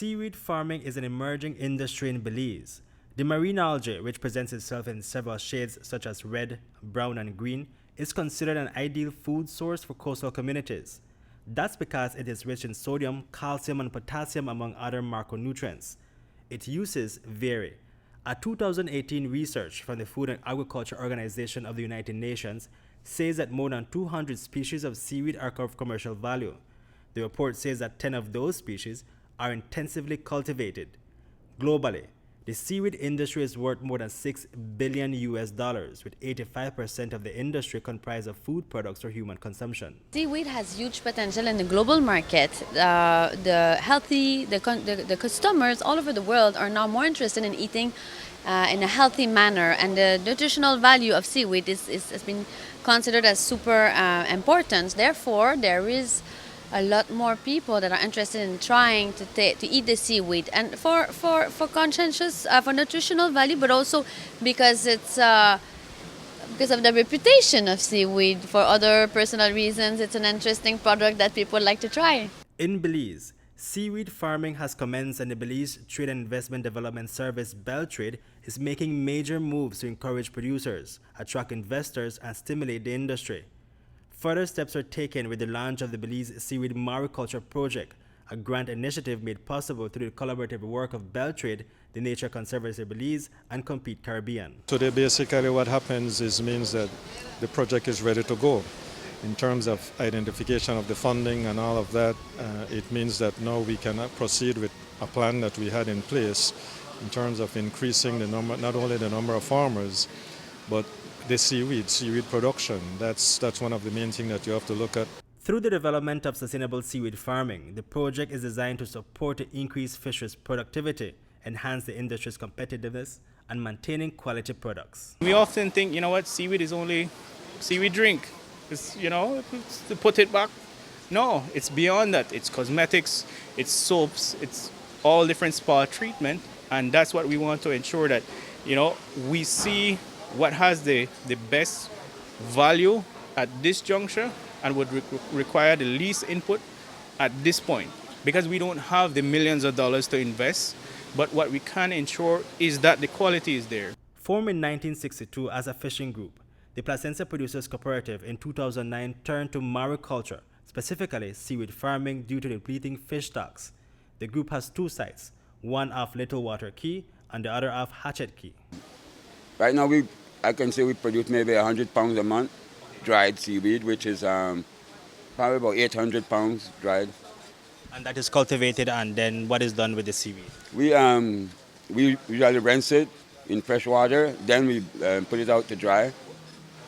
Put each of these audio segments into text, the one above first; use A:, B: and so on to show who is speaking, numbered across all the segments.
A: Seaweed farming is an emerging industry in Belize. The marine algae, which presents itself in several shades such as red, brown, and green, is considered an ideal food source for coastal communities. That's because it is rich in sodium, calcium, and potassium, among other macronutrients. Its uses vary. A 2018 research from the Food and Agriculture Organization of the United Nations says that more than 200 species of seaweed are of commercial value. The report says that 10 of those species are intensively cultivated. Globally, the seaweed industry is worth more than $6 billion US, with 85% of the industry comprised of food products for human consumption.
B: Seaweed has huge potential in the global market. The customers all over the world are now more interested in eating in a healthy manner, and the nutritional value of seaweed has been considered as super important. Therefore, there is a lot more people that are interested in trying to eat the seaweed, and for conscientious, for nutritional value, but also because it's because of the reputation of seaweed. For other personal reasons, it's an interesting product that people like to try.
A: In Belize, seaweed farming has commenced, and the Belize Trade and Investment Development Service BELTRAIDE is making major moves to encourage producers, attract investors, and stimulate the industry. Further steps are taken with the launch of the Belize Seaweed Mariculture Project, a grant initiative made possible through the collaborative work of BELTRAIDE, the Nature Conservancy Belize, and Compete Caribbean.
C: Today, basically what happens means that the project is ready to go. In terms of identification of the funding and all of that, it means that now we can proceed with a plan that we had in place in terms of increasing the number, not only the number of farmers, but the seaweed production. That's one of the main things that you have to look at.
A: Through the development of sustainable seaweed farming, the project is designed to support the increased fisheries productivity, enhance the industry's competitiveness, and maintaining quality products.
D: We often think, seaweed is only seaweed drink. It's, it's to put it back. No, it's beyond that. It's cosmetics, it's soaps, it's all different spa treatment, and that's what we want to ensure that, we see what has the best value at this juncture and would require the least input at this point, because we don't have the millions of dollars to invest, but what we can ensure is that the quality is there.
A: Formed in 1962 as a fishing group, the Placentia Producers Cooperative in 2009 turned to mariculture, specifically seaweed farming, due to depleting fish stocks. The group has two sites, one off Little Water Key and the other off Hatchet Key.
E: Right now I can say we produce maybe 100 pounds a month dried seaweed, which is probably about 800 pounds dried.
A: And that is cultivated, and then what is done with the seaweed?
E: We usually rinse it in fresh water, then we put it out to dry,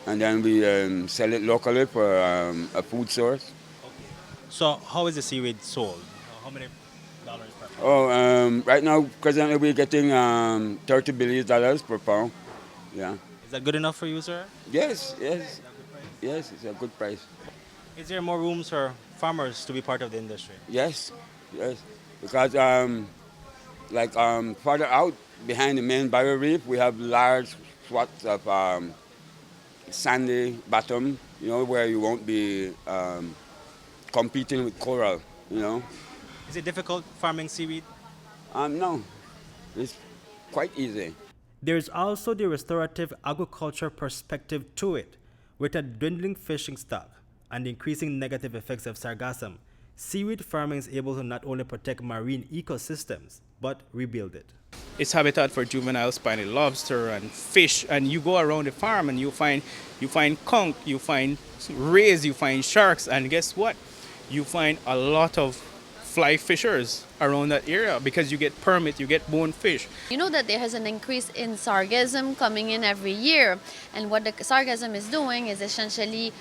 E: and then we sell it locally for a food source.
A: So how is the seaweed sold? How many dollars per pound?
E: Oh, right now, presently we're getting 30 Belize dollars per pound. Yeah.
A: Is that good enough for you, sir?
E: Yes, it's a good price.
A: Is there more rooms for farmers to be part of the industry?
E: Yes, because further out behind the main barrier reef, we have large swaths of sandy bottom, where you won't be competing with coral,
A: Is it difficult farming seaweed?
E: No, it's quite easy.
A: There is also the restorative agriculture perspective to it. With a dwindling fishing stock and the increasing negative effects of sargassum, seaweed farming is able to not only protect marine ecosystems, but rebuild it.
D: It's habitat for juvenile spiny lobster and fish, and you go around the farm and you find conch, you find rays, you find sharks, and guess what? You find a lot of fly fishers around that area because you get permit, you get bonefish.
B: You know that there has an increase in sargassum coming in every year, and what the sargassum is doing is essentially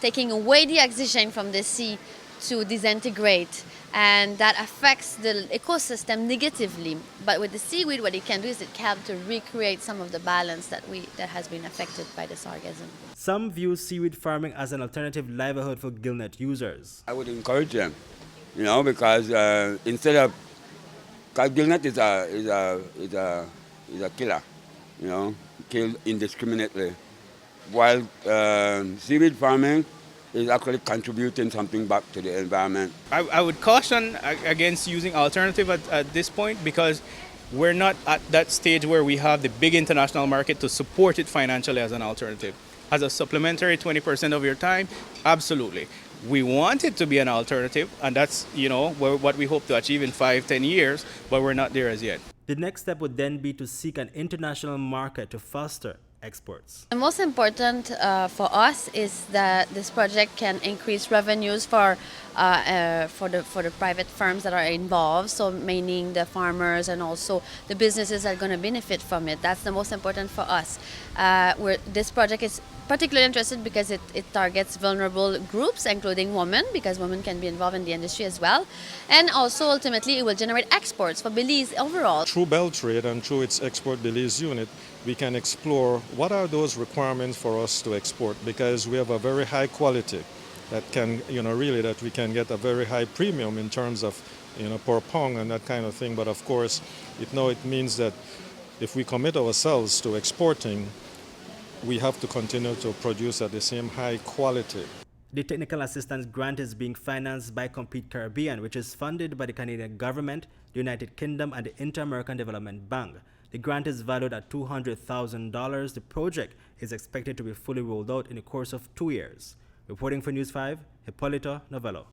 B: taking away the oxygen from the sea to disintegrate, and that affects the ecosystem negatively. But with the seaweed, what it can do is it can to recreate some of the balance that has been affected by the sargassum.
A: Some view seaweed farming as an alternative livelihood for gillnet users.
E: I would encourage them, because instead of, because gillnet is a killer, killed indiscriminately. While seaweed farming is actually contributing something back to the environment.
D: I would caution against using alternative at this point because we're not at that stage where we have the big international market to support it financially as an alternative. As a supplementary 20% of your time, absolutely. We want it to be an alternative, and that's what we hope to achieve in 5-10 years, but we're not there as yet.
A: The next step would then be to seek an international market to foster exports.
B: The most important for us is that this project can increase revenues for the private firms that are involved, so meaning the farmers and also the businesses that are going to benefit from it. That's the most important for us. This project is particularly interested because it targets vulnerable groups, including women, because women can be involved in the industry as well. And also, ultimately, it will generate exports for Belize overall.
C: Through BELTRAIDE and through its Export Belize unit, we can explore what are those requirements for us to export, because we have a very high quality that can, really that we can get a very high premium in terms of, per pound and that kind of thing. But of course, it means that if we commit ourselves to exporting, we have to continue to produce at the same high quality.
A: The technical assistance grant is being financed by Compete Caribbean, which is funded by the Canadian government, the United Kingdom, and the Inter-American Development Bank. The grant is valued at $200,000. The project is expected to be fully rolled out in the course of 2 years. Reporting for News 5, Hipolito, Novelo.